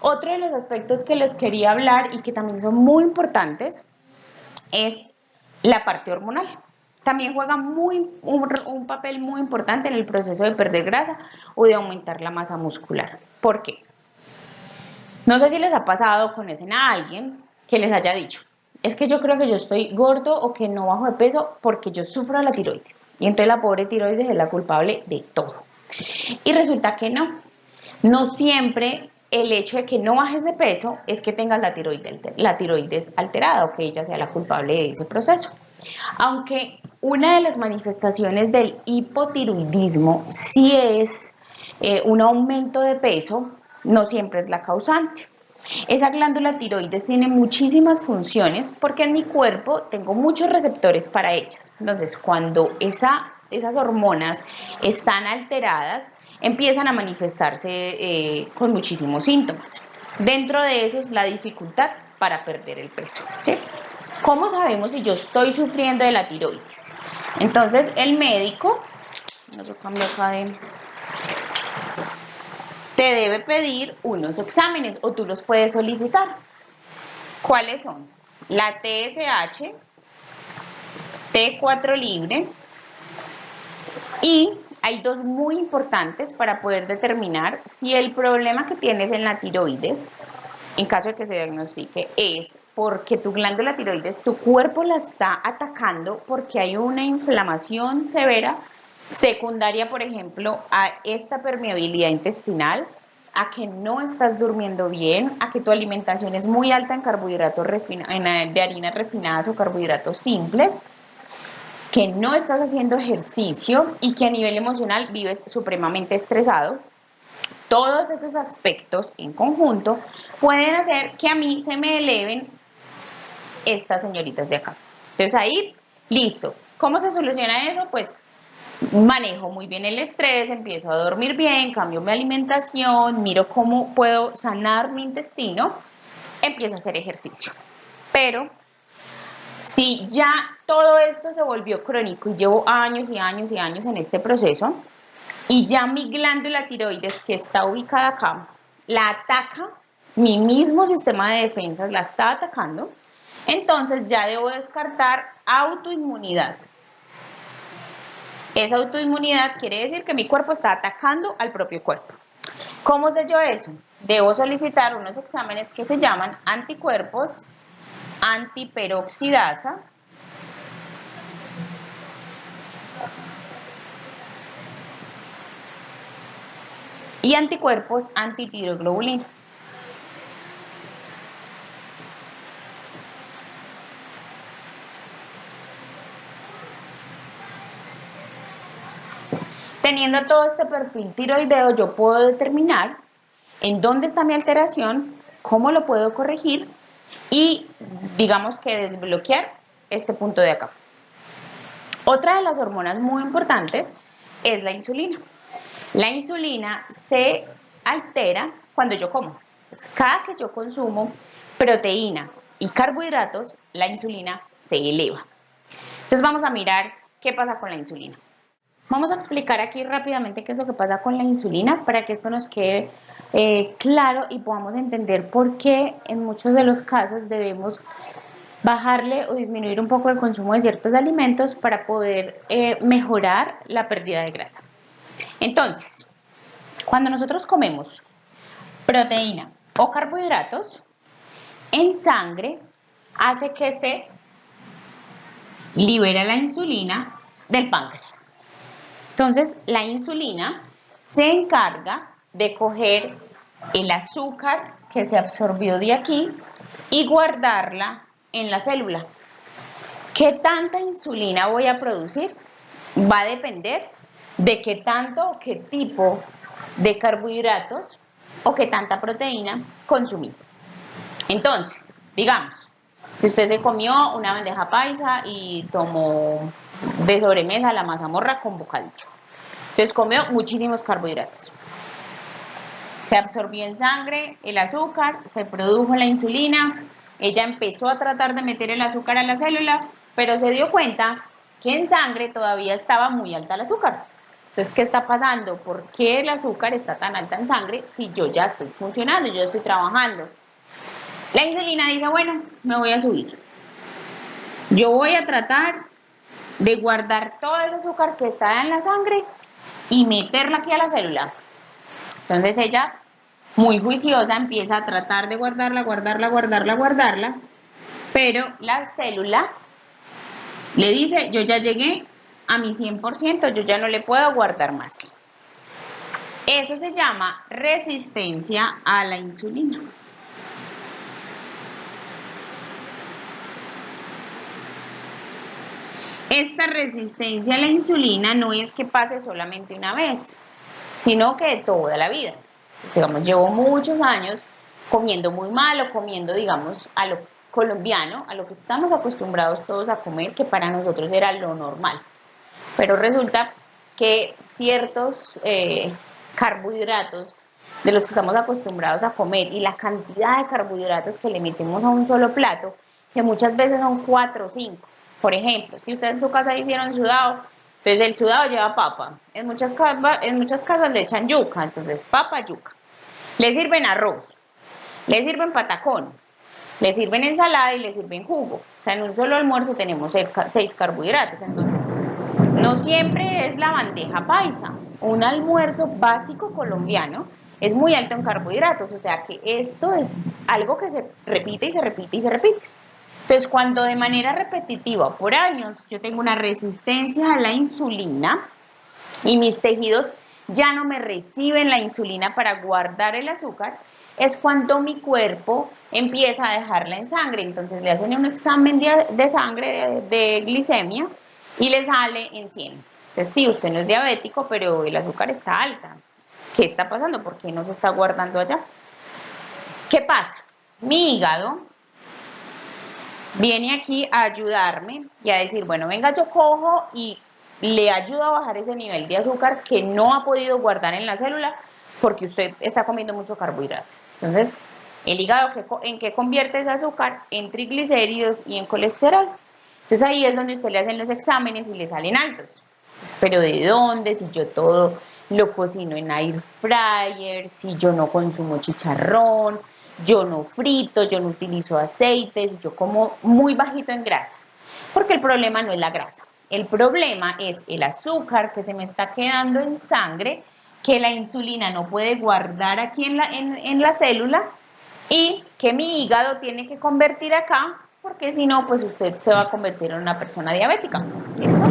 Otro de los aspectos que les quería hablar y que también son muy importantes es la parte hormonal. También juega un papel muy importante en el proceso de perder grasa o de aumentar la masa muscular. ¿Por qué? No sé si les ha pasado, conocen a alguien que les haya dicho, es que yo creo que yo estoy gordo o que no bajo de peso porque yo sufro de la tiroides. Y entonces la pobre tiroides es la culpable de todo. Y resulta que no. No siempre el hecho de que no bajes de peso es que tengas la tiroides alterada o que ella sea la culpable de ese proceso. Aunque una de las manifestaciones del hipotiroidismo sí es un aumento de peso, no siempre es la causante. Esa glándula tiroides tiene muchísimas funciones porque en mi cuerpo tengo muchos receptores para ellas. Entonces, cuando esas hormonas están alteradas, empiezan a manifestarse con muchísimos síntomas. Dentro de eso es la dificultad para perder el peso, ¿sí? ¿Cómo sabemos si yo estoy sufriendo de la tiroides? Entonces, el médico, yo cambio acá te debe pedir unos exámenes o tú los puedes solicitar. ¿Cuáles son? La TSH, T4 libre y hay dos muy importantes para poder determinar si el problema que tienes en la tiroides, en caso de que se diagnostique, es porque tu glándula tiroides, tu cuerpo la está atacando porque hay una inflamación severa secundaria, por ejemplo, a esta permeabilidad intestinal, a que no estás durmiendo bien, a que tu alimentación es muy alta en carbohidratos de harinas refinadas o carbohidratos simples, que no estás haciendo ejercicio y que a nivel emocional vives supremamente estresado. Todos esos aspectos en conjunto pueden hacer que a mí se me eleven estas señoritas de acá. Entonces ahí, listo. ¿Cómo se soluciona eso? Pues manejo muy bien el estrés, empiezo a dormir bien, cambio mi alimentación, miro cómo puedo sanar mi intestino, empiezo a hacer ejercicio. Pero si ya todo esto se volvió crónico y llevo años y años y años en este proceso, y ya mi glándula tiroides que está ubicada acá, la ataca, mi mismo sistema de defensas la está atacando, entonces ya debo descartar autoinmunidad. Esa autoinmunidad quiere decir que mi cuerpo está atacando al propio cuerpo. ¿Cómo sé yo eso? Debo solicitar unos exámenes que se llaman anticuerpos antiperoxidasa y anticuerpos antitiroglobulina. Teniendo todo este perfil tiroideo, yo puedo determinar en dónde está mi alteración, cómo lo puedo corregir y digamos que desbloquear este punto de acá. Otra de las hormonas muy importantes es la insulina. La insulina se altera cuando yo como. Cada que yo consumo proteína y carbohidratos, la insulina se eleva. Entonces vamos a mirar qué pasa con la insulina. Vamos a explicar aquí rápidamente qué es lo que pasa con la insulina para que esto nos quede claro y podamos entender por qué en muchos de los casos debemos bajarle o disminuir un poco el consumo de ciertos alimentos para poder mejorar la pérdida de grasa. Entonces, cuando nosotros comemos proteína o carbohidratos, en sangre hace que se libere la insulina del páncreas. Entonces, la insulina se encarga de coger el azúcar que se absorbió de aquí y guardarla en la célula. ¿Qué tanta insulina voy a producir? Va a depender de qué tanto o qué tipo de carbohidratos o qué tanta proteína consumí. Entonces, digamos que usted se comió una bandeja paisa y tomó de sobremesa la mazamorra con bocadillo. Entonces comió muchísimos carbohidratos. Se absorbió en sangre el azúcar, se produjo la insulina, ella empezó a tratar de meter el azúcar a la célula, pero se dio cuenta que en sangre todavía estaba muy alta el azúcar. Entonces, ¿qué está pasando? ¿Por qué el azúcar está tan alta en sangre si yo ya estoy funcionando, yo ya estoy trabajando? La insulina dice, bueno, me voy a subir. Yo voy a tratar de guardar todo ese azúcar que está en la sangre y meterla aquí a la célula. Entonces ella, muy juiciosa, empieza a tratar de guardarla, pero la célula le dice, yo ya llegué a mi 100%, yo ya no le puedo guardar más. Eso se llama resistencia a la insulina. Esta resistencia a la insulina no es que pase solamente una vez, sino que toda la vida. Entonces, digamos, llevo muchos años comiendo muy mal o comiendo, digamos, a lo colombiano, a lo que estamos acostumbrados todos a comer, que para nosotros era lo normal. Pero resulta que ciertos carbohidratos de los que estamos acostumbrados a comer y la cantidad de carbohidratos que le metemos a un solo plato, que muchas veces son 4 o 5. Por ejemplo, si ustedes en su casa hicieron sudado, entonces el sudado lleva papa. En muchas casas le echan yuca, entonces papa, yuca. Le sirven arroz, le sirven patacón, le sirven ensalada y le sirven jugo. O sea, en un solo almuerzo tenemos 6 carbohidratos. Entonces, no siempre es la bandeja paisa. Un almuerzo básico colombiano es muy alto en carbohidratos. O sea que esto es algo que se repite y se repite y se repite. Entonces, cuando de manera repetitiva por años yo tengo una resistencia a la insulina y mis tejidos ya no me reciben la insulina para guardar el azúcar, es cuando mi cuerpo empieza a dejarla en sangre. Entonces le hacen un examen de sangre de glicemia y le sale en 100. Entonces sí, usted no es diabético, pero el azúcar está alta. ¿Qué está pasando? ¿Por qué no se está guardando allá? ¿Qué pasa? Mi hígado viene aquí a ayudarme y a decir, bueno, venga, yo cojo y le ayudo a bajar ese nivel de azúcar que no ha podido guardar en la célula porque usted está comiendo mucho carbohidratos. Entonces, el hígado, ¿en qué convierte ese azúcar? En triglicéridos y en colesterol. Entonces ahí es donde usted le hacen los exámenes y le salen altos. Pues, pero ¿de dónde? Si yo todo lo cocino en air fryer, si yo no consumo chicharrón, yo no frito, yo no utilizo aceites, yo como muy bajito en grasas. Porque el problema no es la grasa, el problema es el azúcar que se me está quedando en sangre, que la insulina no puede guardar aquí en la célula y que mi hígado tiene que convertir acá, porque si no, pues usted se va a convertir en una persona diabética. ¿Listo?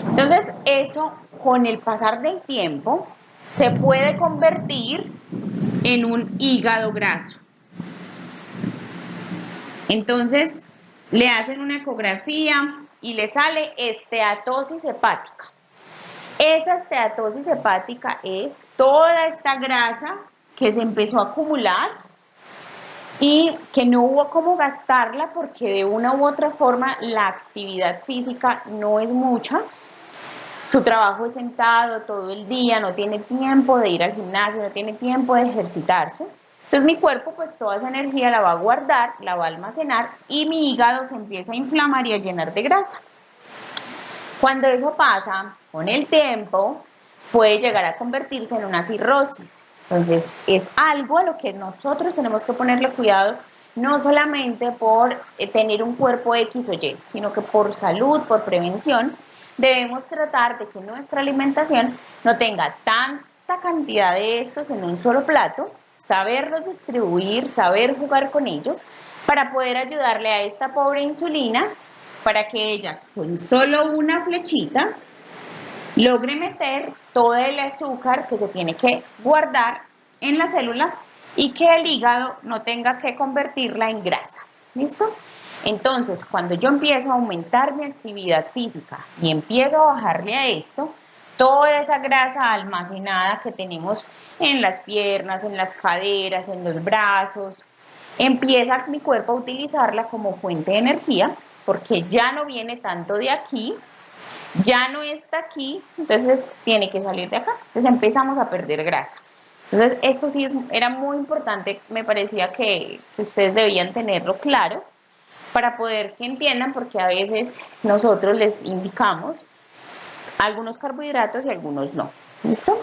Entonces, eso con el pasar del tiempo se puede convertir en un hígado graso. Entonces, le hacen una ecografía y le sale esteatosis hepática. Esa esteatosis hepática es toda esta grasa que se empezó a acumular y que no hubo cómo gastarla porque de una u otra forma la actividad física no es mucha. Su trabajo es sentado todo el día, no tiene tiempo de ir al gimnasio, no tiene tiempo de ejercitarse. Entonces mi cuerpo pues toda esa energía la va a guardar, la va a almacenar y mi hígado se empieza a inflamar y a llenar de grasa. Cuando eso pasa, con el tiempo, puede llegar a convertirse en una cirrosis. Entonces, es algo a lo que nosotros tenemos que ponerle cuidado, no solamente por tener un cuerpo X o Y, sino que por salud, por prevención, debemos tratar de que nuestra alimentación no tenga tanta cantidad de estos en un solo plato, saberlos distribuir, saber jugar con ellos, para poder ayudarle a esta pobre insulina para que ella con solo una flechita logre meter todo el azúcar que se tiene que guardar en la célula y que el hígado no tenga que convertirla en grasa. ¿Listo? Entonces, cuando yo empiezo a aumentar mi actividad física y empiezo a bajarle a esto, toda esa grasa almacenada que tenemos en las piernas, en las caderas, en los brazos, empieza mi cuerpo a utilizarla como fuente de energía porque ya no viene tanto de aquí, ya no está aquí, entonces tiene que salir de acá. Entonces empezamos a perder grasa. Entonces esto sí era muy importante, me parecía que ustedes debían tenerlo claro para poder que entiendan, porque a veces nosotros les indicamos algunos carbohidratos y algunos no. ¿Listo?